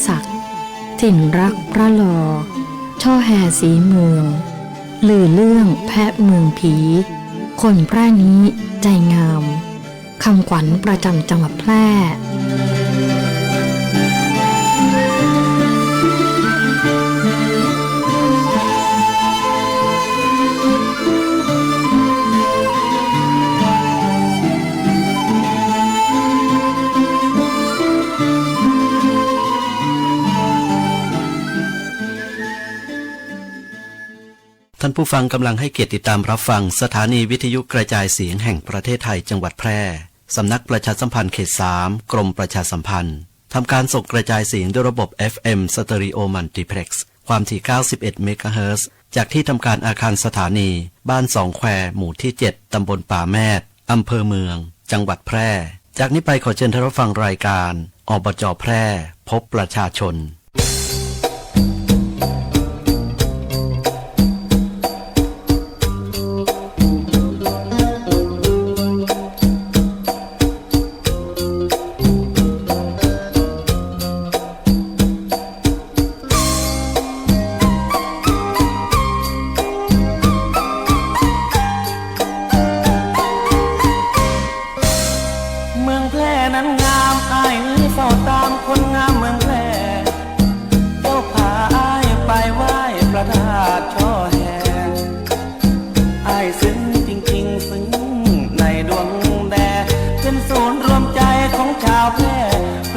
ศักดิ์ถิ่นรักพระลอช่อแห่สีเมืองลือเรื่องแพะเมืองผีคนแพร่นี้ใจงามคำขวัญประจำจังหวัดแพร่ท่านผู้ฟังกำลังให้เกียรติติดตามรับฟังสถานีวิทยุกระจายเสียงแห่งประเทศไทยจังหวัดแพร่สำนักประชาสัมพันธ์เขต 3 กรมประชาสัมพันธ์ทำการส่งกระจายเสียงด้วยระบบ FM Stereo Multiplex ความถี่ 91 เมกะเฮิรตซ์ จากที่ทำการอาคารสถานีบ้านสองแควหมู่ที่ 7 ตำบลป่าแมดอำเภอเมืองจังหวัดแพร่ จากนี้ไปขอเชิญท่านรับฟังรายการอบจ.แพร่พบประชาชน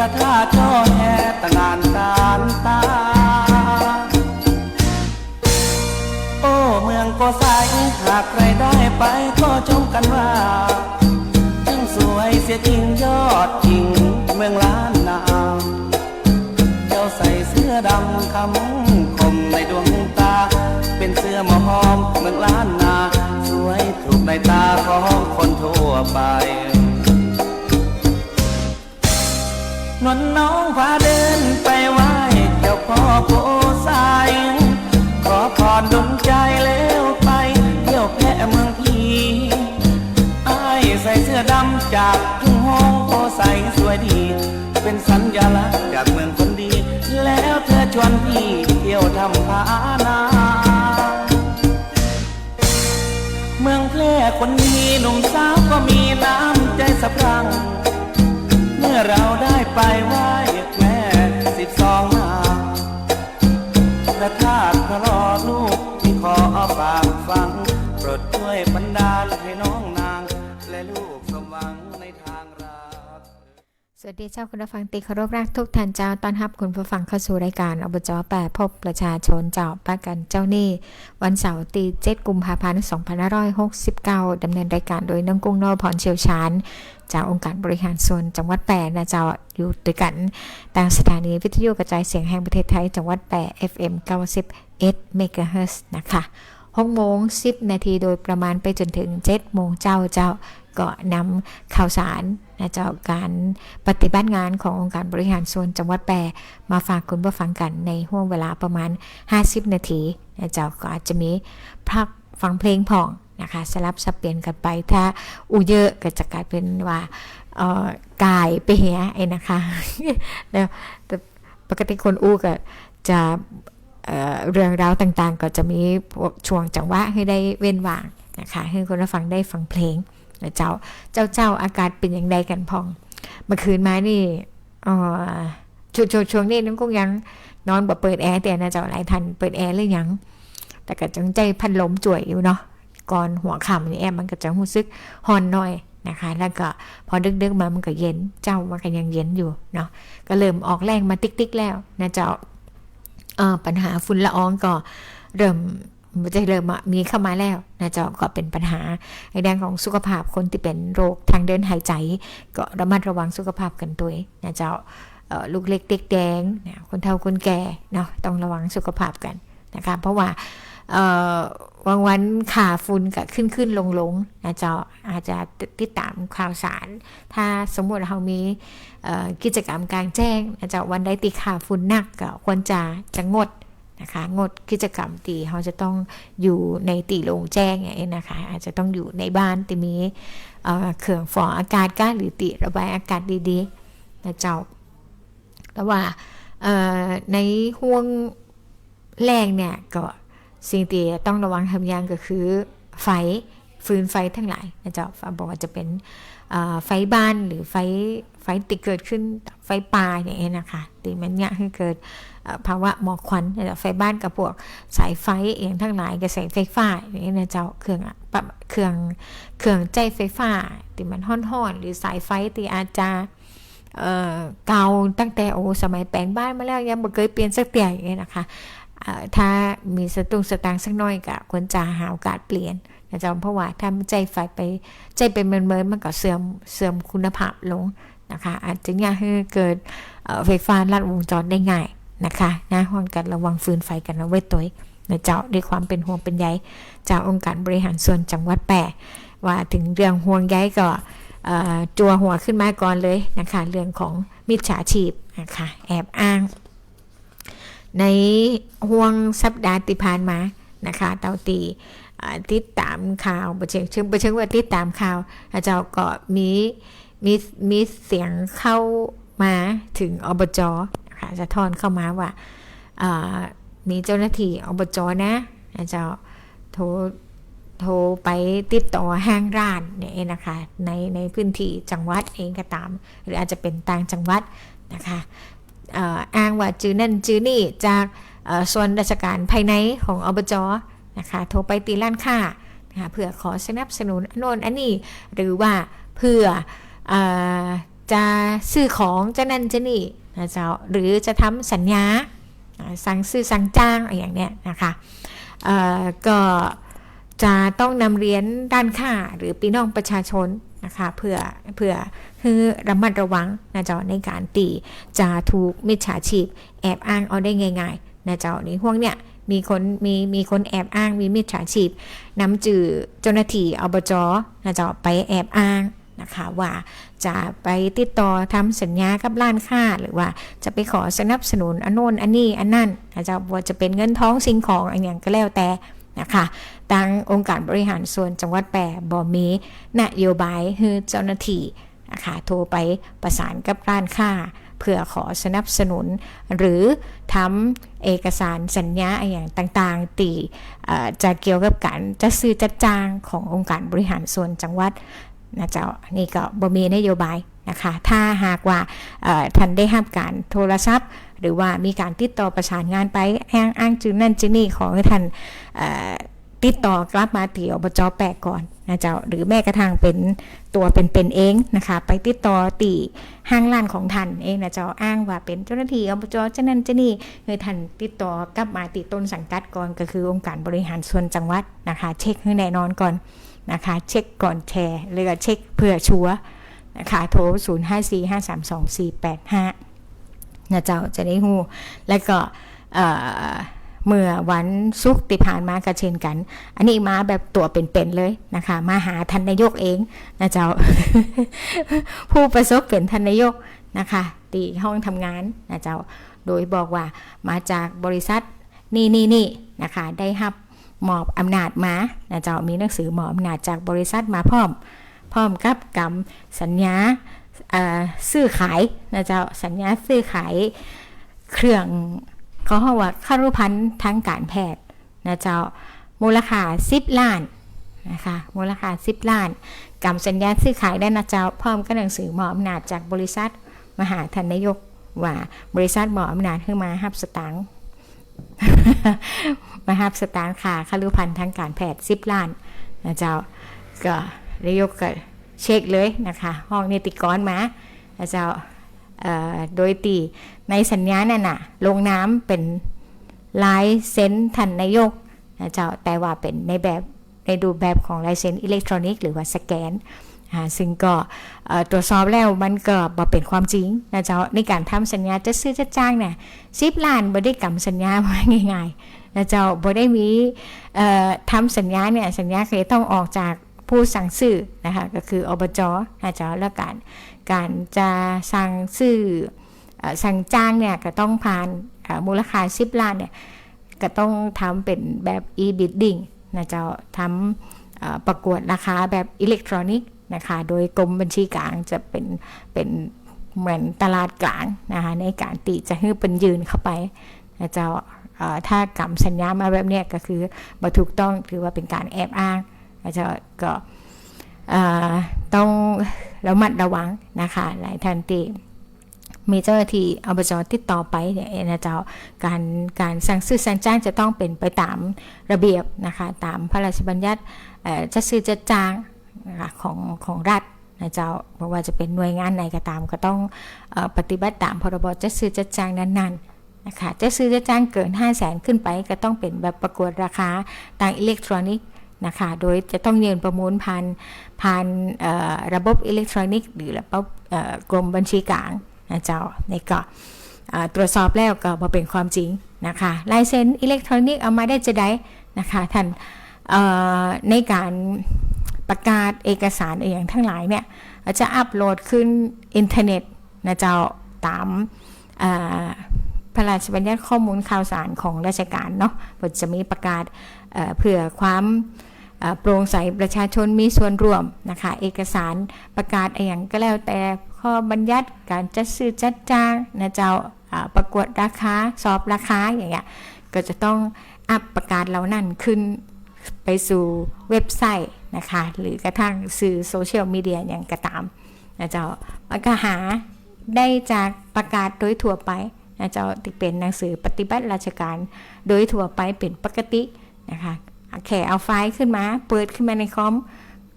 พระธาตุช่อแห่ตะนานตานตาโอ้เมืองโกไซหากใครได้ไปก็ชมกันว่าช่างสวยเสียจริงยอดจริงเมืองล้านนาเจ้าใส่เสื้อดำคำคมในดวงตาเป็นเสื้อหมอหอมเมืองล้านนาสวยถูกในตาของคนทั่วไปนวลน้องพาเดินไปไหว้เจ้าพ่อโพไซขอพรดลใจแล้วไปเที่ยวแพร่เมืองพีอ้ายใส่เสื้อดำจากทุ่งโฮงโพไซสวยดีเป็นสัญลักษณ์จากเมืองคนดีแล้วเธอชวนพี่เที่ยวทำผานาเมืองแพร่คนดีหนุ่มสาวก็มีน้ำใจสะพรั่งเมื่อเราได้ไปไหว้แม่12 นางพระธาตุพระลอลูกที่ขอฝากฟังโปรดช่วยบันดาลให้น้องนางและลูกสมหวังในทางรักสวัสดีเจ้าคุณผู้ฟังตีเคารพรักทุกท่านเจ้าต้อนรับคุณผู้ฟังเข้าสู่รายการอบจ.แปรพบประชาชนเจ้าป้ากันเจ้านี่วันเสาร์ที่ 7 กุมภาพันธ์ 2569 ดำเนินรายการโดยน้องกุ้งนพพรเชี่ยวชาญจากองค์การบริหารส่วนจังหวัดแปรนะเจ้าอยู่ด้วยกันทางสถานีวิทยุกระจายเสียงแห่งประเทศไทยจังหวัดแปร FM 91 เมกะเฮิรตซ์นะคะ6:10 นาทีโดยประมาณไปจนถึง 7 โมงเจ้าก็นำข่าวสารนะเจ้าการปฏิบัติงานขององค์การบริหารส่วนจังหวัดแปรมาฝากคุณผู้ฟังกันในห่วงเวลาประมาณ50 นาทีนะเจ้าก็อาจจะมีพักฟังเพลงผ่องนะคะสลับสับเปลี่ยนกันไปถ้าเยอะก็จะกลายเป็นว่ากายไปเหียไอ้นะคะแล้วแต่ปกติคนก็จะเรื่องราวต่างๆก็จะมีช่วงจังหวะให้ได้เว้นว่างนะคะให้คนฟังได้ฟังเพลงเจ้าอากาศเป็นอย่างไรกันพองเมื่อคืนมานี่ช่วงนี้น้องกุ้งยังนอนบ่เปิดแอร์แต่นะเจ้าหลายท่านเปิดแอร์หรือยังแต่ก็จังใจพัดลมจ่วยอยู่เนาะก่อนหัวค่ำนี่แอร์มันก็จะรู้สึกฮ้อนหน่อยนะคะแล้วก็พอดึกๆมามันก็เย็นเจ้ามันก็ยังเย็นอยู่เนาะก็เริ่มออกแรงมาติ๊กๆแล้วนะเจ้าปัญหาฝุ่นละอองก็เริ่มมีเข้ามาแล้วนะเจ้าก็เป็นปัญหาในด้านของสุขภาพคนที่เป็นโรคทางเดินหายใจก็ระมัดระวังสุขภาพกันด้วยนะเจ้าลูกเล็กเด็กแดงคนเฒ่าคนแก่เนาะต้องระวังสุขภาพกันนะคะเพราะว่าวันขาฝุ่นก็ขึ้นลงนะเจ้าอาจจะติดตามข่าวสารถ้าสมมติเรามีกิจกรรมกลางแจ้งนะเจ้าวันใดตีขาฝุ่นหนักก็ควรจะงดนะคะงดกิจกรรมที่เขาจะต้องอยู่ในตีโล่งแจ้งอย่างนี้นะคะอาจจะต้องอยู่ในบ้านที่มีเครื่องฟอกอากาศหรือติระบายอากาศดีๆนะเจ้าแต่ว่า ในห่วงแรงเนี่ยก็สิ่งที่ต้องระวังทำอย่างก็คือไฟฟืนไฟทั้งหลายนะเจ้าบอกว่าจะเป็นไฟบ้านหรือไฟที่เกิดขึ้นไฟป่าอย่างเงี้ยนะคะที่มันเนี่ยให้เกิดภาวะหมอกควันไฟบ้านกับพวกสายไฟเองทั้งหลายกระแสไฟฟ้าอย่างเงี้ยนะเจ้าเครื่องใจไฟฟ้าที่มันห้อนๆหรือสายไฟที่อาจจะเก่าตั้งแต่สมัยแปลงบ้านมาแล้วยังไม่เคยเปลี่ยนสักเตียอย่างเงี้ยนะคะถ้ามีสตางค์สักน้อยก็ควรจะหาโอกาสเปลี่ยนนะเจ้าเพราะว่าถ้าใจไฟไปเมินมันก็เสื่อมคุณภาพลงนะคะอาจจะเนี่ยให้เกิดไฟฟ้าลัดวงจรได้ง่ายนะคะนะห่วงกันระวังฟืนไฟกันเอาไว้ตัวนะเจ้าด้วยความเป็นห่วงเป็นใยจากองค์การบริหารส่วนจังหวัดแปะว่าถึงเรื่องห่วงใยก็จัวหัวขึ้นมาก่อนเลยนะคะเรื่องของมิจฉาชีพนะคะแอบอ้างในห่วงสัปดาห์ที่ผ่านมานะคะเตาตีติดตามข่าวประเชิงว่าติดตามข่าวอาจารย์ก็มีเสียงเข้ามาถึงอบจ.นะคะสะท้อนเข้ามาว่ามีเจ้าหน้าที่อบจ.นะอาจารย์โทรไปติดต่อห้างร้านเนี่ยนะคะในพื้นที่จังหวัดเองก็ตามหรืออาจจะเป็นต่างจังหวัดนะคะอ้างว่าจื้อนั่นจื้อนี่จากส่วนราชการภายในของอบจ.นะคะโทรไปตีร้านค้านะคะเพื่อขอสนับสนุนโน่นอันนี้หรือว่าเพื่อจะซื้อของจะนั่นจะนี่นะเจ้าหรือจะทำสัญญาสั่งซื้อสั่งจ้างอะไรอย่างเนี้ยนะคะก็จะต้องนำเรียนด้านค่าหรือพี่น้องประชาชนนะคะเพื่อคือระมัดระวังนะเจ้าในการตีจะถูกมิจฉาชีพแอบอ้างเอาได้ง่ายๆนะเจ้าในห่วงเนี้ยมีคนแอบอ้างมีมิจฉาชีพนำจื่อเจ้าหน้าที่อบจ.นะเจ้าไปแอบอ้างนะคะว่าจะไปติดต่อทำสัญญากับร้านค้าหรือว่าจะไปขอสนับสนุนอันโน้นอันนี้อันนั่นนะเจ้าว่าจะเป็นเงินทองสิ่งของอะไรอย่างก็แล้วแต่นะคะทางองค์การบริหารส่วนจังหวัดแปะบ่มีนโยบายให้เจ้าหน้าที่นะคะโทรไปประสานกับร้านค้าเพื่อขอสนับสนุนหรือทำเอกสารสัญญาอย่างต่างๆตีจะเกี่ยวกับการจะซื้อจัดจ้างขององค์การบริหารส่วนจังหวัดนะเจ้านี่ก็บ่มีนโยบายนะคะถ้าหากว่าท่านได้รับการโทรศัพท์หรือว่ามีการติดต่อประสานงานไปอ้างจื่อนั่นจื่อนี่ขอให้ท่านติดต่อกลับมาที่อบจ.แปะก่อนนะเจ้าหรือแม้กระทั่งเป็นตัวเป็นเองนะคะไปติดต่อตีห้างร้านของท่านเองนะเจ้าอ้างว่าเป็นเจ้าหน้าที่อบจ.เจ้านั่นเจ้านี่ให้ท่านติดต่อกลับมาติดต้นสังกัดก่อนก็คือองค์การบริหารส่วนจังหวัดนะคะเช็คให้แน่นอนก่อนนะคะเช็คก่อนแชร์หรือเช็คเพื่อชัวร์นะคะโทร 0545324485 นะเจ้าจะได้ฮู้แล้วก็เมื่อวันศุกร์ที่ผ่านมาก็เช่นกันอันนี้มาแบบตัวเป็นๆเลยนะคะมาหาท่านนายกเองนะเจ้า ผู้ประสบเป็นท่านนายกนะคะที่ห้องทำงานนะเจ้าโดยบอกว่ามาจากบริษัทนี่นะคะได้รับมอบอำนาจมานะเจ้ามีหนังสือมอบอำนาจจากบริษัทมาพร้อมกับกรรมสัญญาซื้อขายนะเจ้าสัญญาซื้อขายเครื่องเขาเรียกว่าครุภัณฑ์ทางการแพทย์นะเจ้ามูลค่า10 ล้านนะคะมูลค่า10 ล้านกรรมสัญญาซื้อขายได้นะเจ้าพร้อมกับหนังสือมอบอำนาจจากบริษัทมหาท่านนายกว่าบริษัทมอบอำนาจให้มารับสตางค์ มารับสตางค์ค่าครุภัณฑ์ทางการแพทย์10 ล้านนะเจ้าก็นายกก็เช็คเลยนะคะห้องนิติกรมานะเจ้าโดยตีในสัญญานั่นน่ะลงน้ำเป็นลายเซ็นท่านนายกนะเจ้าแต่ว่าเป็นในรูปแบบของลายเซ็นอิเล็กทรอนิกส์หรือว่าสแกนซึ่งก็ตรวจสอบแล้วมันก็บ่เป็นความจริงนะเจ้าในการทำสัญญาจะซื้อจะจ้างเนี่ย10 ล้านบ่ได้กำสัญญาง่ายๆนะเจ้าบ่ได้มีทำสัญญาเนี่ยสัญญาเคยต้องออกจากผู้สั่งซื้อนะคะก็คืออบจ.นะเจ้าแล้วการจะสั่งซื้อสั่งจ้างเนี่ยก็ต้องผ่านมูลค่า10 ล้านเนี่ยก็ต้องทำเป็นแบบ e-bidding นะเจ้าทำประกวดราคาแบบอิเล็กทรอนิกส์นะคะโดยกรมบัญชีกลางจะเป็น เหมือนตลาดกลางนะคะในการตีจะให้เป็นยืนเข้าไปนะเจ้าถ้ากำสัญญามาแบบเนี้ยก็คือบ่ถูกต้องถือว่าเป็นการแอบอ้างนะเจ้าก็ต้องระมัดระวังนะคะหลายท่านที่มีเจ้าหน้าที่อบจติดต่อไปเนี่ยนะเจ้าการสั่งซื้อสั่งจ้างจะต้องเป็นไปตามระเบียบนะคะตามพระราชบัญญัติจัดซื้อจัดจ้างนะคะของรัฐนะเจ้าเพราะว่าจะเป็นหน่วยงานไหนก็ตามก็ต้องปฏิบัติตามพรบจัดซื้อจัดจ้างนั้นๆนะคะจัดซื้อจัดจ้างเกิน 500,000 ขึ้นไปก็ต้องเป็นแบบประกวดราคาทางอิเล็กทรอนิกส์นะคะโดยจะต้องยืนประมูลผ่านระบบอิเล็กทรอนิกส์หรือระบบกรมบัญชีกลางนะเจ้าในก็ตรวจสอบแล้วก็บ่เป็นความจริงนะคะลายเซ็นอิเล็กทรอนิกส์เอามาได้จะได้นะคะท่านในการประกาศเอกสารอย่างทั้งหลายเนี่ยจะอัปโหลดขึ้นอินเทอร์เน็ตนะเจ้าตามพระราชบัญญัติข้อมูลข่าวสารของราชการเนาะจะมีประกาศเพื่อความโปร่งใสประชาชนมีส่วนร่วมนะคะเอกสารประกาศอย่างก็แล้วแต่ข้อบัญญัติการจัดซื้อจัดจ้างนะเจ้าประกวดราคาสอบราคาอย่างเงี้ยก็จะต้องอัปประกาศเหล่านั้นขึ้นไปสู่เว็บไซต์นะคะหรือกระทั่งสื่อโซเชียลมีเดียอย่างก็ตามนะเจ้ามันก็หาได้จากประกาศโดยทั่วไปนะเจ้าที่เป็นหนังสือปฏิบัติราชการโดยทั่วไปเป็นปกตินะคะแค่เอาไฟล์ขึ้นมาเปิดขึ้นมาในคอม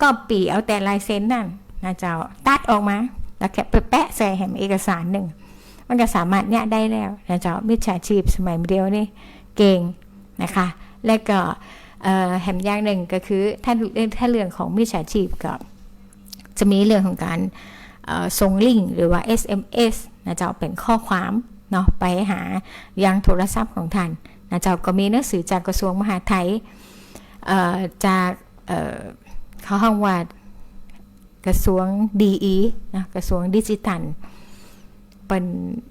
ก็ปีเอาแต่ลายเซ็นนั่นนะเจ้าตัดออกมาแล้วแค่ไปแปะใส่แหมเอกสารหนึ่งมันก็สามารถเนี่ยได้แล้วนะเจ้ามิจฉาชีพสมัยเดียวนี่เก่งนะคะและก็แหมอย่างหนึ่งก็คือถ้าเรื่องของมิจฉาชีพก็จะมีเรื่องของการส่งลิงก์หรือว่า SMS นะเจ้าเป็นข้อความเนาะไปหายังโทรศัพท์ของท่านนะเจ้าก็มีหนังสือจากกระทรวงมหาดไทยจากเขาห้องว่ากระทรวงดีนะกระทรวงดิจิทัลเป็น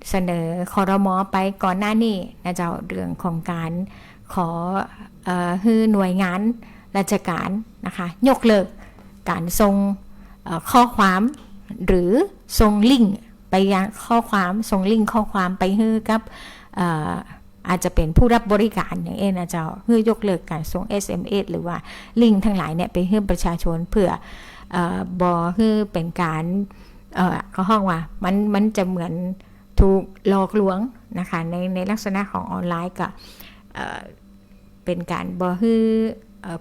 เสนอครม.ไปก่อนหน้านี้นะเจ้าเรื่องของการขอให้หน่วยงานราชการนะคะยกเลิกการส่งข้อความหรือส่งลิงก์ไปยังข้อความส่งลิงก์ข้อความไปให้กับอาจจะเป็นผู้รับบริการอย่างนะเจ้าเพื่อยกเลิกการส่ง SMS หรือว่าลิงก์ทั้งหลายเนี่ยไปให้ประชาชนเพื่อบอให้เป็นการเขาห้องว่ามันจะเหมือนถูกหลอกลวงนะคะในลักษณะของออนไลน์ก็เป็นการบอให้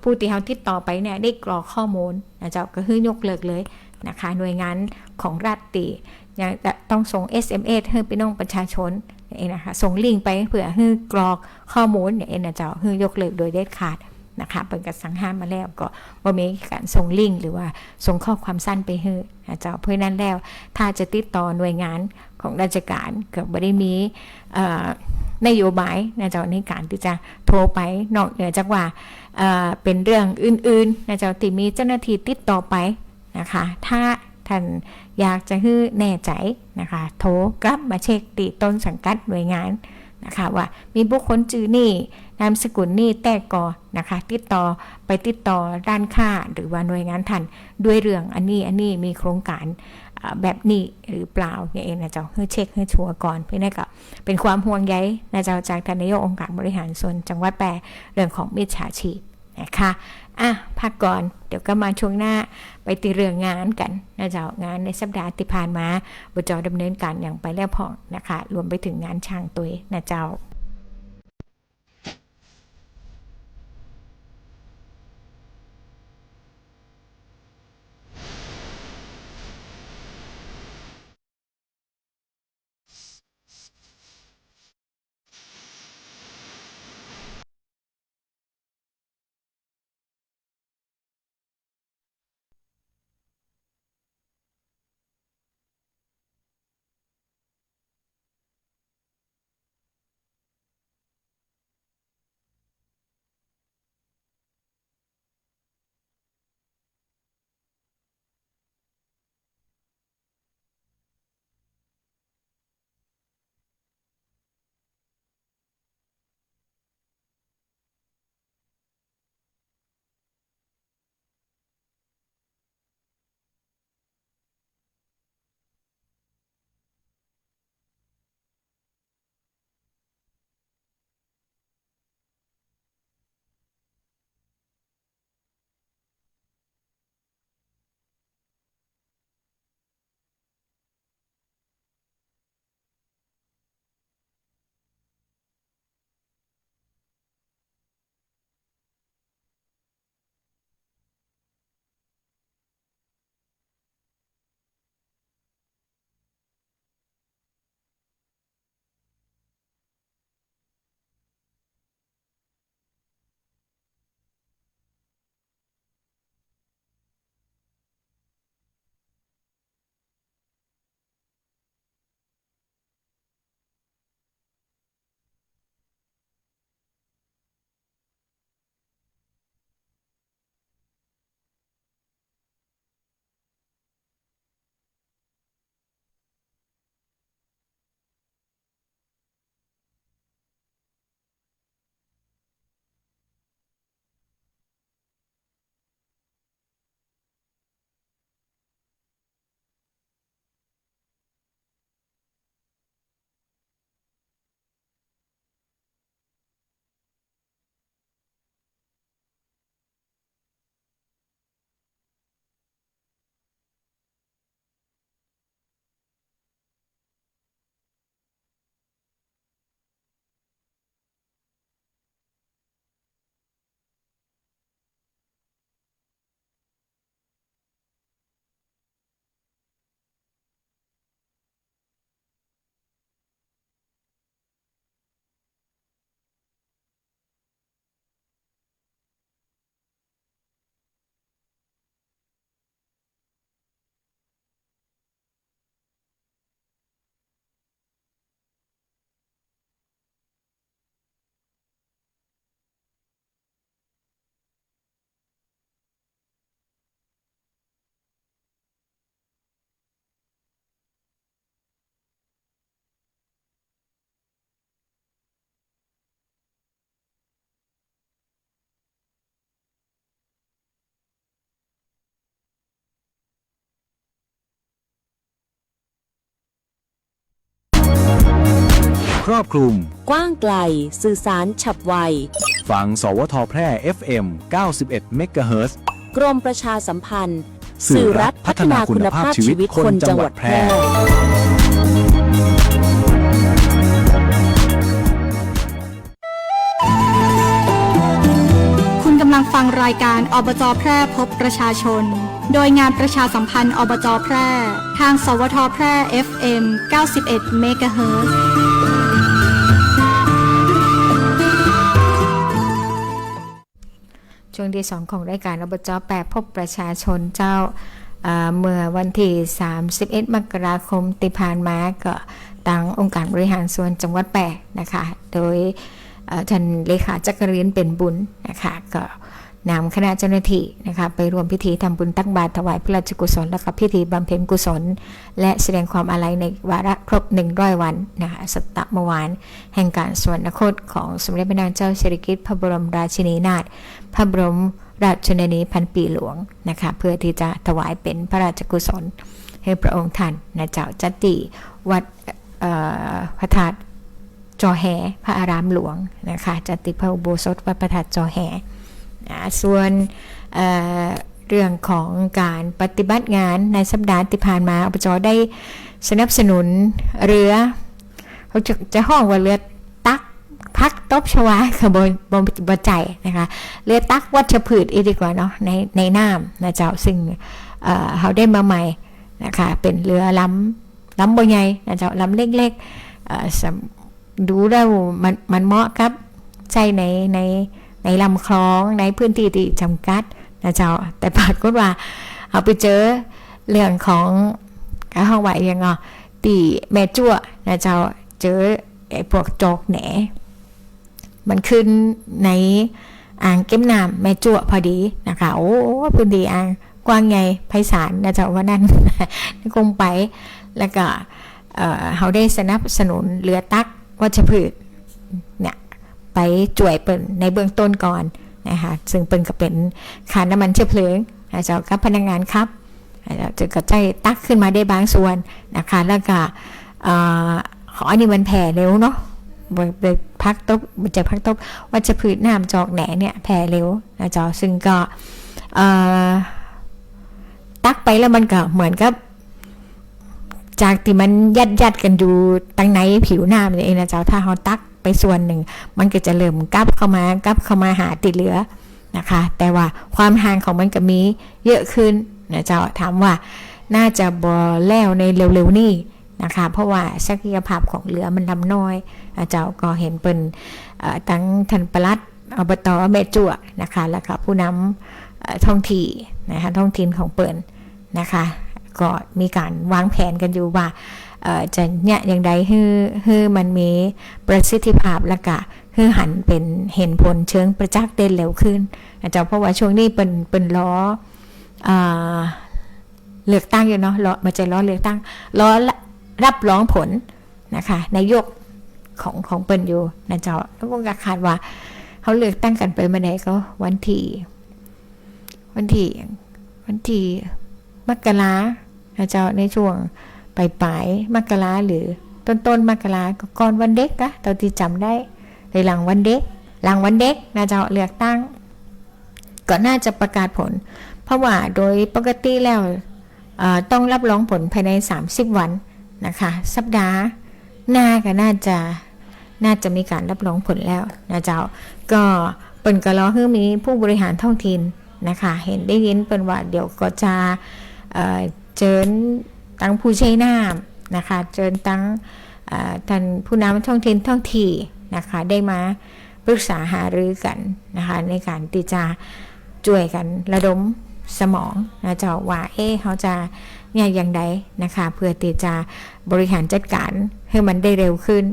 ผู้ที่เขาติดต่อไปเนี่ยได้กรอกข้อมูลนะเจ้าก็คือยกเลิกเลยนะคะหน่วยงานของรัฐตียังต้องส่ง SMS ให้พี่น้องประชาชนนะคะส่งลิงก์ไปเพื่อให้กรอกข้อมูลเนี่ยนะเจ้าให้ยกเลิกโดยเด็ดขาดนะคะเป็นการสั่งห้ามมาแล้วก็บ่มีการส่งลิงก์หรือว่าส่งข้อความสั้นไปให้นะเจ้าเพราะนั้นแล้วถ้าจะติดต่อหน่วยงานของราชการก็บ่ได้มีนโยบายนะเจ้าในการที่จะโทรไปนอกเหนือจากว่าเป็นเรื่องอื่นๆนะเจ้าที่มีเจ้าหน้าที่ติดต่อไปนะคะถ้าท่านอยากจะให้แน่ใจนะคะโทรกลับมาเช็คติต้นสังกัดหน่วยงานนะคะว่ามีบุคคลชื่อนี่นามสกุลนี่แต่ก่อนะคะติดต่อด้านค่าหรือว่าหน่วยงานท่านด้วยเรื่องอันนี้มีโครงการแบบนี้หรือเปล่าเนี่ยเองนะเจ้าให้เช็คให้ชัวร์ก่อนเพื่อให้กับเป็นความห่วงใยนะเจ้าจากท่านนายกองค์การบริหารส่วนจังหวัดแปรเรื่องของมิจฉาชีพนะคะพักก่อนเดี๋ยวก็มาช่วงหน้าไปตีเรื่องงานกันนะเจ้างานในสัปดาห์ที่ผ่านมาบจดำเนินการอย่างไปแล้วพอนะคะรวมไปถึงงานช่างตัวนะเจ้า รอบคลุมกว้างไกลสื่อสารฉับไวฟังสวทแพร่ FM 91 MHz กรมประชาสัมพันธ์ สื่อรัฐพัฒนาคุณภาพชีวิตคนจังหวัดแพร่คุณกำลังฟังรายการอบจ.แพร่พบประชาชนโดยงานประชาสัมพันธ์อบจ.แพร่ทางสวทแพร่ FM 91 เมกะเฮิรตซ์ช่วงที่2ของรายการอบจ.แปพบประชาชนเจ้าเมื่อวันที่31 มกราคมที่ผ่านมาก็ตั้งองค์การบริหารส่วนจังหวัดแปะนะคะโดยท่านเลขาจักรินเป็นบุญนะคะก็นำคณะเจ้าหน้าที่นะคะไปร่วมพิธีทำบุญตักบาตรถวายพระราชกุศลและพิธีบำเพ็ญกุศลและแสดงความอาลัยในวาระครบ100 วันนะคะสัตมวานแห่งการสวรรคตของสมเด็จพระนางเจ้าสิริกิติ์พระบรมราชินีนาถพระบรมราชชนนีพันปีหลวงนะคะเพื่อที่จะถวายเป็นพระราชกุศลให้พระองค์ท่านนะเจ้าจัตติวัดพระธาตุจอแหพระอารามหลวงนะคะจัตติพระอุโบสถวัดพระธาตุจอแหส่วนเรื่องของการปฏิบัติงานในสัปดาห์ที่ผ่านมาอบจ.ได้สนับสนุนเรือเขาจะห้องว่าเรือตักพักตบชวาขบวนบใจนะคะเรือตักวัชพืชอีกดีกว่าเนาะในน้ำนะเจ้าซึ่งเขาได้มาใหม่นะคะเป็นเรือลำบ่ใหญ่นะเจ้าลำเล็กๆดูแล้วมันเหมาะกับใจในลำคลองในพื้นที่ที่จำกัดนะเจ้าแต่ปรากฏว่าเอาไปเจอเรื่องของการห้องไหวยังไงตีแม่จั่วนะเจ้าเจอไอ้พวกจอกแหนมันขึ้นในอ่างเก็บน้ำแม่จั่วพอดีนะคะโอ้พื้นที่อ่างกว้างใหญ่ไพศาลนะเจ้าว่านั่นคงไปแล้วก็เขาได้สนับสนุนเรือตักวัชพืชเนี่ยไปจ่วยเปิ่นในเบื้องต้นก่อนนะคะซึ่งเปิ่นก็เป็นค่าน้ำมันเชื้อเพลิงนะเจ้ากับพนักงานครับจะกระจายตักขึ้นมาได้บางส่วนนะคะแล้วก็ขออันนี้มันแผ่เร็วเนาะไปพักตบจะพักตบวัชพืชน้ำจอกแหนเนี่ยแผ่เร็วนะเจ้าซึ่งก็ตักไปแล้วมันก็เหมือนกับจากที่มันยัดกันอยู่ตั้งในผิวน้ำเนี่ยเองนะเจ้าถ้าเขาตักไปส่วนหนึ่งมันก็จะเริ่มกลับเข้ามาหาติดเหลือนะคะแต่ว่าความห่างของมันก็มีเยอะขึ้นนะเจ้าถามว่าน่าจะบ่แล้วในเร็วๆนี้นะคะเพราะว่าศักยภาพของเรือมันลำน้อยนะเจ้าก็เห็นเป็นทั้งท่านปลัดอบต.แม่จั่วนะคะแล้วก็ผู้นำท้องที่นะคะท้องถิ่นของเปิ่นนะคะก็มีการวางแผนกันอยู่ว่าจะเนี่ยอย่างใดให้มันมีประสิทธิภาพและก็ให้หันเป็นเห็นผลเชิงประจักษ์ได้เร็วขึ้นอาจารย์เพราะว่าช่วงนี้เป็นล้อเลือกตั้งอยู่เนาะล้อมาจะล้อเลือกตั้งล้อรับรองผลนะคะนายกของเปิ้นอยู่นะเจ้าแล้วก็คาดว่าเขาเลือกตั้งกันไปเมื่อไหร่ก็วันที่มกรานะเจ้าในช่วงปลายมกราหรือต้นมกราก่อนวันเด็กนะตอนที่จำได้ในหลังวันเด็กนะเจ้าเลือกตั้งก็น่าจะประกาศผลเพราะว่าโดยปกติแล้วต้องรับรองผลภายใน30 วันนะคะสัปดาห์หน้าก็น่าจะมีการรับรองผลแล้วนะเจ้าก็เปิ่นก็รอให้มีผู้บริหารท้องถิ่นนะคะเห็นได้ยินเปิ่นว่าเดี๋ยวก็จะเชิญตั้งผู้ใช้น้ำนะคะเชิญตั้งท่านผู้นำท้องถิ่นท้องที่นะคะได้มาปรึกษาหารือกันนะคะในการที่จะช่วยกันระดมสมองนะเจ้าว่าเขาจะเนี่ยอย่างใดนะคะเพื่อที่จะบริหารจัดการให้มันได้เร็วขึ้น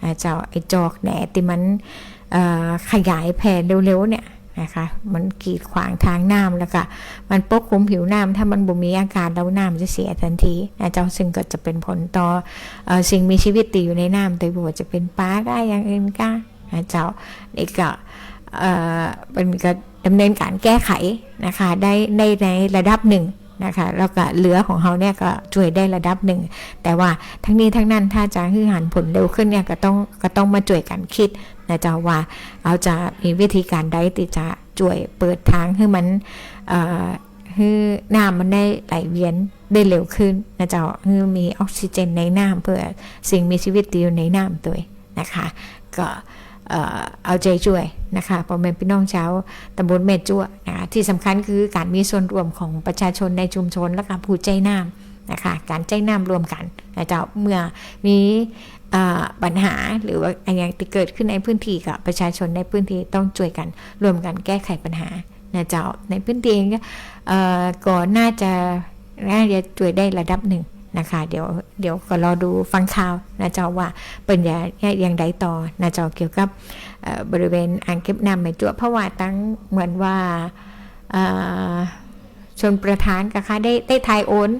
นะเจ้าไอ้จอกแหนที่มันขยายแผ่เร็วๆเนี่ยนะคะมันกีดขวางทางน้ำแล้วก็มันปกคลุมผิวน้ำถ้ามันบ่มีอากาศแล้วน้ำจะเสียทันทีนะเจ้าซึ่งก็จะเป็นผลต่อสิ่งมีชีวิตที่อยู่ในน้ำโดยบ่ว่าจะเป็นปลาได้อย่างอื่นก็นะเจ้านี่ก็เป็นการดำเนินการแก้ไขนะคะได้ในระดับหนึ่ง นะคะแล้วก็เหลือของเขาเนี่ยก็ช่วยได้ระดับหนึ่งแต่ว่าทั้งนี้ทั้งนั้นถ้าจะให้หันผลเร็วขึ้นเนี่ยก็ต้องมาช่วยกันคิดนะเจ้าว่าเอาจะมีวิธีการใดที่จะช่วยเปิดทางให้มันให้น้ำมันได้ไหลเวียนได้เร็วขึ้นนะเจ้าให้มีออกซิเจนในน้ำเพื่อสิ่งมีชีวิตที่อยู่ในน้ำตัวนะคะก็เอาใจช่วยนะคะพ่อแม่พี่น้องชาวตำบลแม่จั่วนะคะที่สำคัญคือการมีส่วนร่วมของประชาชนในชุมชนและการผู้ใจน้ำนะคะการใจน้ำรวมกันนะเจ้าเมื่อมีปัญหาหรือว่าอะไรที่เกิดขึ้นในพื้นที่กับประชาชนในพื้นที่ต้องช่วยกันรวมกันแก้ไขปัญหานะเจ้าในพื้นที่ก็น่าจะช่วยได้ระดับหนึ่งนะคะเดี๋ยวก็รอดูฟังข่าวนะเจ้าว่าเป็นอย่างใดต่อนะเจ้าเกี่ยวกับบริเวณอ่างเก็บน้ำแม่จั่วเพราะว่าตั้งเหมือนว่าชนประธานก็ค่ะได้ทายโอน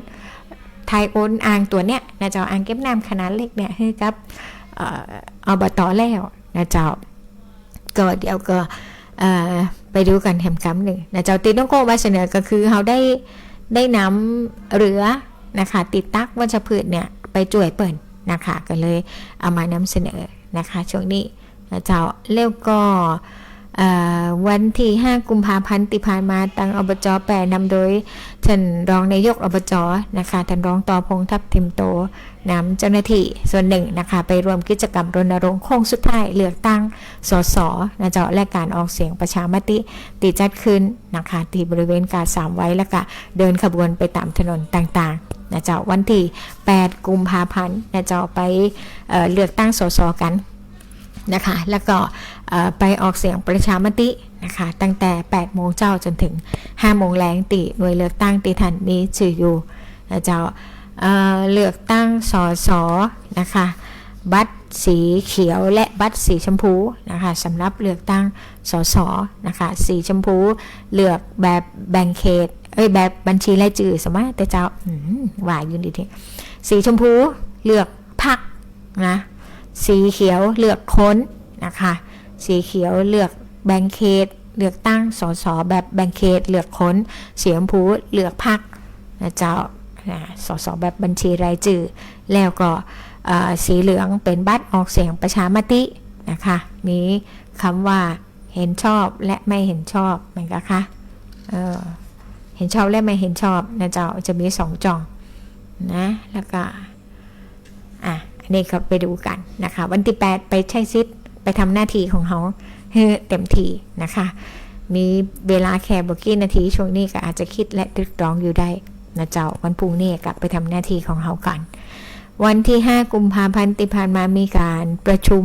อ่างตัวเนี้ยนะเจ้าอ่างเก็บน้ำขนาดเล็กเนี่ยให้กับอบต.แล้วนะเจ้าก็เดี๋ยวก็ไปดูกันแถมคำหนึ่งนะเจ้าตีน้องโก้มาเสนอก็คือเขาได้นำเรือนะคะติดตั้งวัชพืชเนี่ยไปจ่วยเปิดนะคะก็เลยเอามานำเสนอนะคะช่วงนี้นะเจ้าแล้วก็วันที่5กุมภาพันธ์ที่ผ่านมาทางอบจ.แปรนำโดยท่านรองนายกอบจ.นะคะท่านรองต่อพงษ์ทัพทิมโตนำเจ้าหน้าที่ส่วนหนึ่งนะคะไปร่วมกิจกรรมรณรงค์โค้งสุดท้ายเลือกตั้งสส.นะเจ้าและการออกเสียงประชามติที่จัดขึ้นนะคะที่บริเวณกาดสามไว้แล้วก็เดินขบวนไปตามถนนต่างๆนะเจ้าวันที่8กุมภาพันธ์นะเจ้าไปเลือกตั้งสส.กันนะคะแล้วก็ไปออกเสียงประชามตินะคะตั้งแต่8โมงเจ้าจนถึง5โมงแรงติหน่วยเลือกตั้งที่ท่านมีชื่ออยู่นะเจ้าเลือกตั้งสสนะคะบัตรสีเขียวและบัตรสีชมพูนะคะสำหรับเลือกตั้งสสนะคะสีชมพูเลือกแบบแบ่งเขตแบบบัญชีรายชื่อสมมติแต่เจ้าว่าอยู่ดีทีสีชมพูเลือกพรรคนะสีเขียวเลือกค้นนะคะสีเขียวเลือกแบ่งเขตเลือกตั้งสสแบบแบ่งเขตเลือกค้นสีชมพูเลือกพรรคนะเจ้าสสแบบบัญชีรายชื่อแล้วก็สีเหลืองเป็นบัตรออกเสียงประชามตินะคะมีคำว่าเห็นชอบและไม่เห็นชอบเหมือนกันค่ะเห็นชอบและไม่เห็นชอบนะเจ้าจะมี2จ่องนะแล้วก็นี่ก็ไปดูกันนะคะวันที่8ไปใช้สิทธิ์ไปทำหน้าที่ของเขาให้เต็มที่นะคะมีเวลาแค่บกี่นาทีช่วงนี้ก็อาจจะคิดและตรึกตรองอยู่ได้นะเจ้าวันพรุ่งนี้กลับไปทำหน้าที่ของเขากันวันที่5กุมภาพันธ์ที่ผ่านมามีการประชุม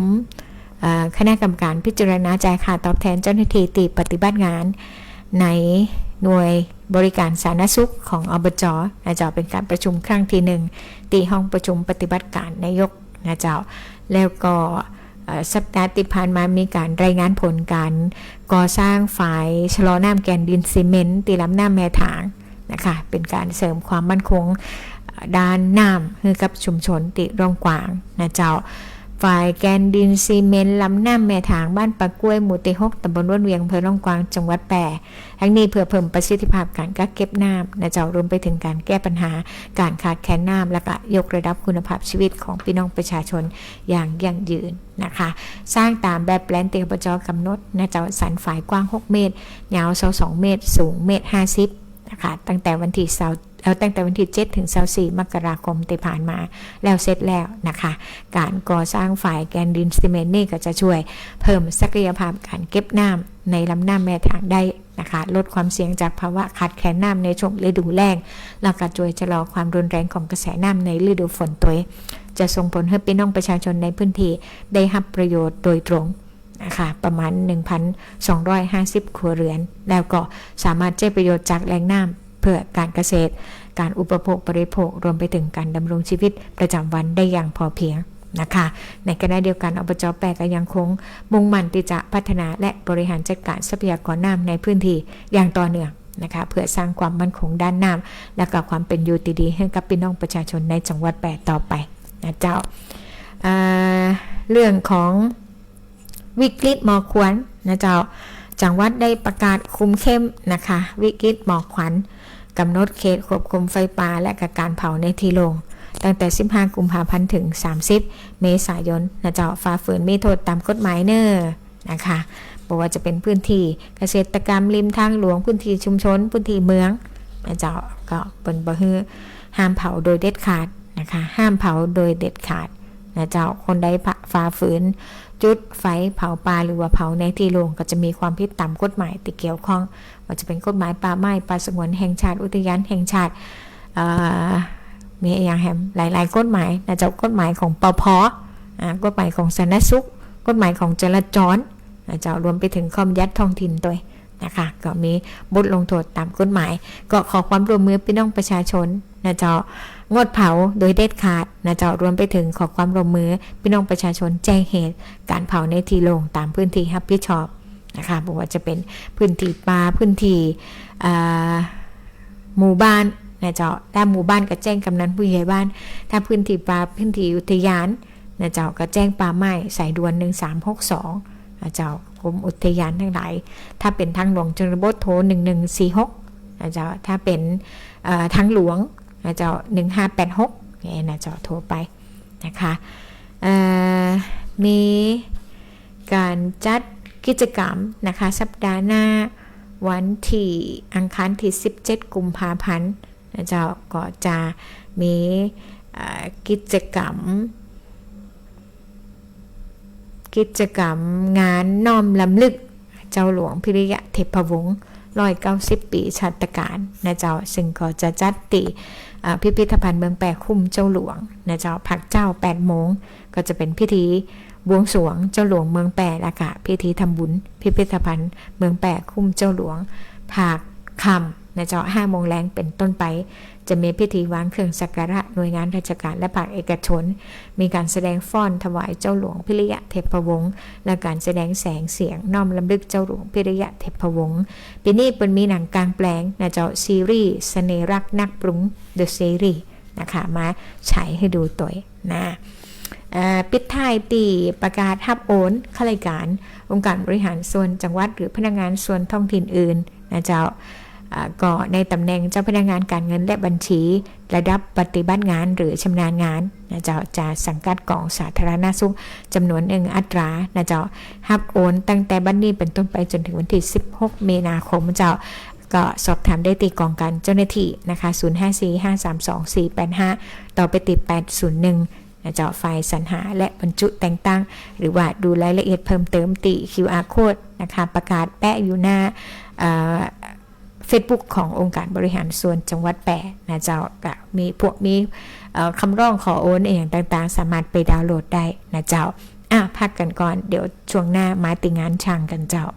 คณะกรรมการพิจารณาจ่ายค่าตอบแทนเจ้าหน้าที่ที่ปฏิบัติงานในหน่วยบริการสาธารณสุขของอบจ.นะเจ้าเป็นการประชุมครั้งที่1ที่ห้องประชุมปฏิบัติการนายกนะเจ้าแล้วก็สัปดาห์ที่ผ่านมามีการรายงานผลการก่อสร้างฝายชะลอน้ำแกนดินซีเมนต์ที่ลำน้ำแม่ถางนะคะเป็นการเสริมความมั่นคงด้านน้ำให้กับชุมชนติร่องกวางนะเจ้าฝ่ายแกนดินซีเมนต์ลำน้ำแม่ถางบ้านปะกล้วยหมู่ที่6ตำบลว่านเวียงอำเภอร่องกวางจังหวัดแปรทั้งนี้เพื่อเพิ่มประสิทธิภาพการกักเก็บน้ำนะเจ้ารวมไปถึงการแก้ปัญหาการขาดแคลนน้ำและก็ยกระดับคุณภาพชีวิตของพี่น้องประชาชนอย่างยั่งยืนนะคะสร้างตามแบบแปลนที่อบจ.กำหนดนะเจ้าสันฝายกว้าง6เมตรยาว22เมตรสูง1.50 เมตรนะคะตั้งแต่วันที่7ถึง24มกราคมที่ผ่านมาแล้วเสร็จแล้วนะคะการก่อสร้างฝ่ายแกนดินซีเมนต์นี่ก็จะช่วยเพิ่มศักยภาพการเก็บน้ำในลำน้ำแม่ถางได้นะคะลดความเสี่ยงจากภาวะขาดแคลนน้ำในช่วงฤดูแล้งแล้วก็ช่วยชะลอความรุนแรงของกระแสน้ำในฤดูฝนตัวจะส่งผลให้พี่น้องประชาชนในพื้นที่ได้รับประโยชน์โดยตรงนะคะประมาณ 1,250 ครัวเรือนแล้วก็สามารถใช้ประโยชน์จากแหล่งน้ำเพื่อการเกษตรการอุปโภคบริโภครวมไปถึงการดำรงชีวิตประจำวันได้อย่างพอเพียงนะคะในขณะเดียวกันอบจ.แปรก็ยังคงมุ่งมั่นที่จะพัฒนาและบริหารจัดการทรัพยากรน้ำในพื้นที่อย่างต่อเนื่องนะคะเพื่อสร้างความมั่นคงด้านน้ำและก็ความเป็นอยู่ดีๆให้กับพี่น้องประชาชนในจังหวัดแปรต่อไปนะเจ้าเรื่องของวิกฤตหมอกควันนะเจ้าจังหวัดได้ประกาศคุมเข้มนะคะวิกฤตหมอกควัน กำหนดเขตควบคุมไฟป่าและการเผาในที่โล่งตั้งแต่15กุมภาพันธ์ถึง30เมษายนนะเจ้าฝ่าฝืนมีโทษตามกฎหมายเนอนะคะบอกว่าจะเป็นพื้นที่เกษตรกรรมริมทางหลวงพื้นที่ชุมชนพื้นที่เมืองนะเจ้าก็เป็นบ่ฮือห้ามเผาโดยเด็ดขาดนะคะห้ามเผาโดยเด็ดขาดนะเจ้าคนใดฝ่าฝืนจุดไฟเผาป่าหรือว่าเผาในที่โล่งก็จะมีความผิดตามกฎหมายที่เกี่ยวข้องว่าจะเป็นกฎหมายป่าไม้ป่าสงวนแห่งชาติอุทยานแห่งชาติมีอย่างแหมหลายๆกฎหมายนะเจ้ากฎหมายของปภ.กฎหมายของสาธารณสุขกฎหมายของจราจรนะเจ้ารวมไปถึงข้อบัญญัติท้องถิ่นด้วยนะคะก็มีบทลงโทษตามกฎหมายก็ขอความร่วมมือพี่น้องประชาชนนะเจ้างดเผาโดยเด็ดขาดนะเจ้ารวมไปถึงขอความร่วมมือพี่น้องประชาชนแจ้งเหตุการเผาในที่โล่งตามพื้นที่รับผิดชอบนะคะบอกว่าจะเป็นพื้นที่ป่าพื้นที่หมู่บ้านนะเจ้าถ้าหมู่บ้านก็แจ้งกำนันผู้ใหญ่บ้านถ้าพื้นที่ป่าพื้นที่อุทยานนะเจ้าก็แจ้งป่าไม้สายด่วน1362นะเจ้ากรมอุทยานทั้งหลายถ้าเป็นทางหลวงชนบทโทร1146นะเจ้าถ้าเป็นทางหลวงนะเจ้า1586นี่นะเจ้าโทรไปนะคะมีการจัดกิจกรรมนะคะสัปดาห์หน้าวันที่อังคารที่17กุมภาพันธ์นะเจ้าก็จะมีกิจกรรมงานน้อมรำลึกเจ้าหลวงพิริยะเทพวงศ์190 ปีชาตการนะเจ้าซึ่งก็จะจัดติพิพิธภัณฑ์เมืองแปะคุ้มเจ้าหลวงนะเจ้าพักเจ้า8 โมงก็จะเป็นพิธีบวงสรวงเจ้าหลวงเมืองแปะและก็พิธีทำบุญพิพิธภัณฑ์เมืองแปะคุ้มเจ้าหลวงภาคค่ำนะเจ้า5 โมงแรงเป็นต้นไปจะมีพิธีวางเครื่องสักการะหน่วยงานราชการและภาคเอกชนมีการแสดงฟ้อนถวายเจ้าหลวงพิริยะเทพวงศ์และการแสดงแสงเสียงน้อมรำลึกเจ้าหลวงพิริยะเทพวงศ์ปีนี้เป็นมีหนังกลางแปลงนะเจ้าซีรีส์เสน่ห์รักนักปรุง The Series นะคะมาฉายให้ดูตัวนะปิดท้ายตีประกาศรับโอนข้าราชการองค์การบริหารส่วนจังหวัดหรือพนักงานส่วนท้องถิ่นอื่นนะเจ้าก็ในตำแหน่งเจ้าพนักงานการเงินและบัญชีระดับปฏิบัติงานหรือชำนาญงานนะเจ้าจะสังกัดกองสาธารณสุขจำนวน1 อัตรานะเจ้ารับโอนตั้งแต่บัดนี้เป็นต้นไปจนถึงวันที่16 มีนาคมเจ้าก็สอบถามได้ตีกองกันเจ้าหน้าที่นะคะ0545324485ต่อไปติด801นะเจ้าฝ่ายสรรหาและบรรจุแต่งตั้งหรือว่าดูรายละเอียดเพิ่มเติมติ QR Code นะคะประกาศแปะอยู่หน้าFacebook ขององค์การบริหารส่วนจังหวัดแปะนะเจ้าก็มีคำร้องขอโอนอย่างต่างๆสามารถไปดาวน์โหลดได้นะเจ้าพักกันก่อนเดี๋ยวช่วงหน้ามาติงานช่างกันเจ้า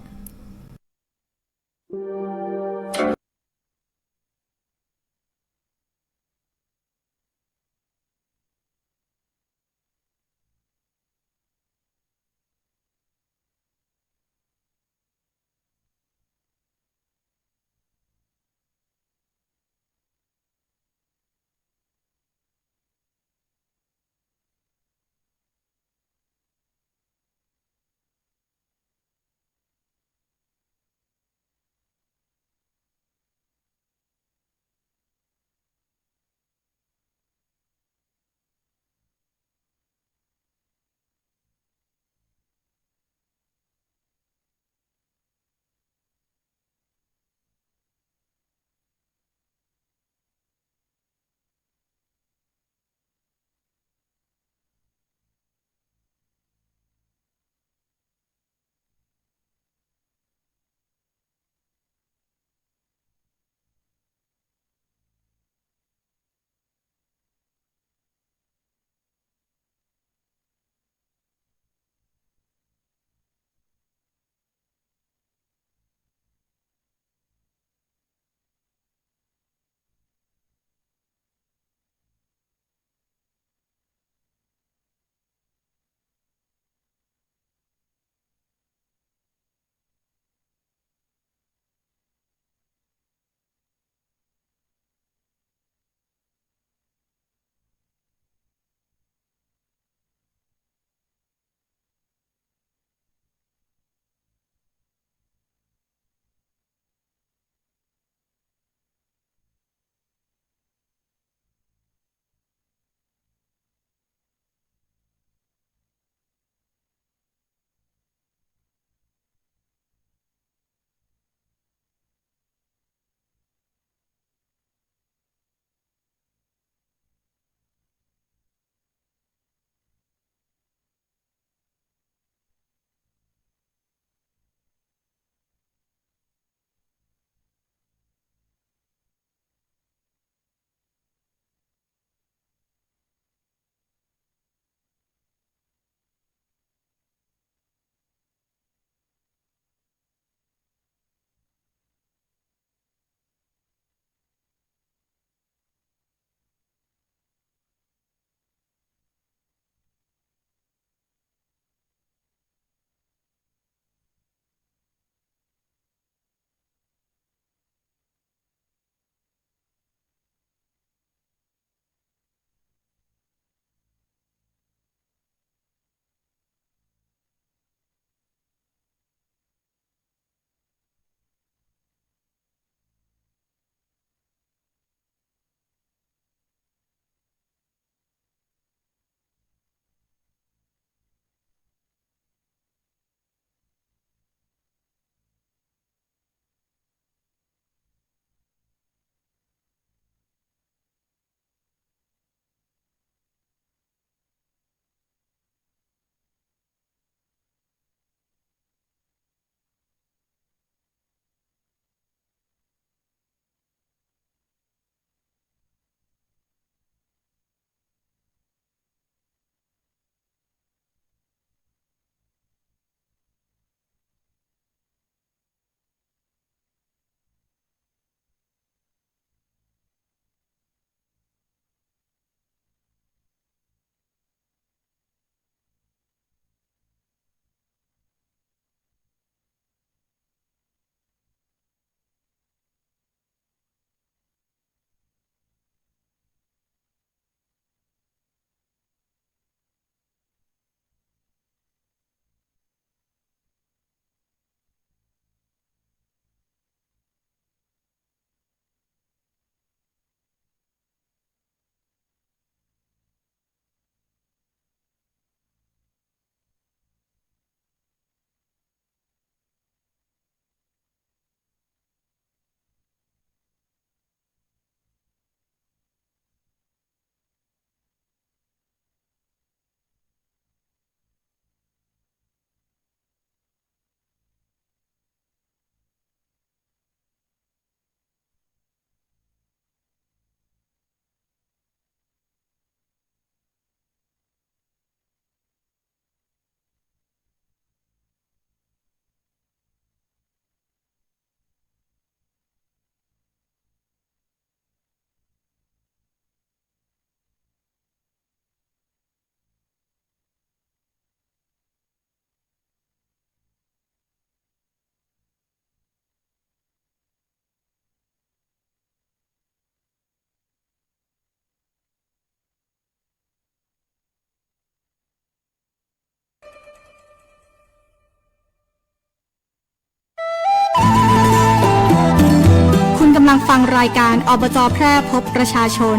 ฟังรายการอบจแพร่พบประชาชน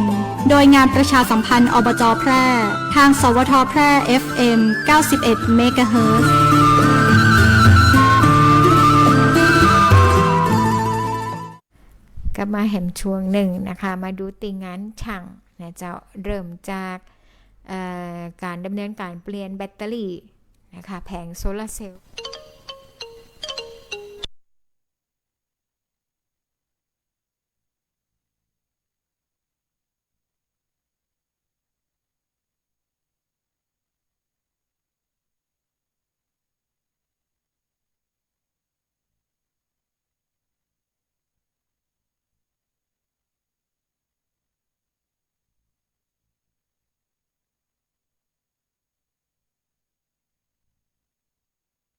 โดยงานประชาสัมพันธ์อบจแพร่ทางสวทแพร่ FM 91 เมกะเฮิรตซ์กลับมาแหมช่วงหนึ่งนะคะมาดูติงานช่างนะเจ้าเริ่มจากการดำเนินการเปลี่ยนแบตเตอรี่นะคะแผงโซลาร์เซลล์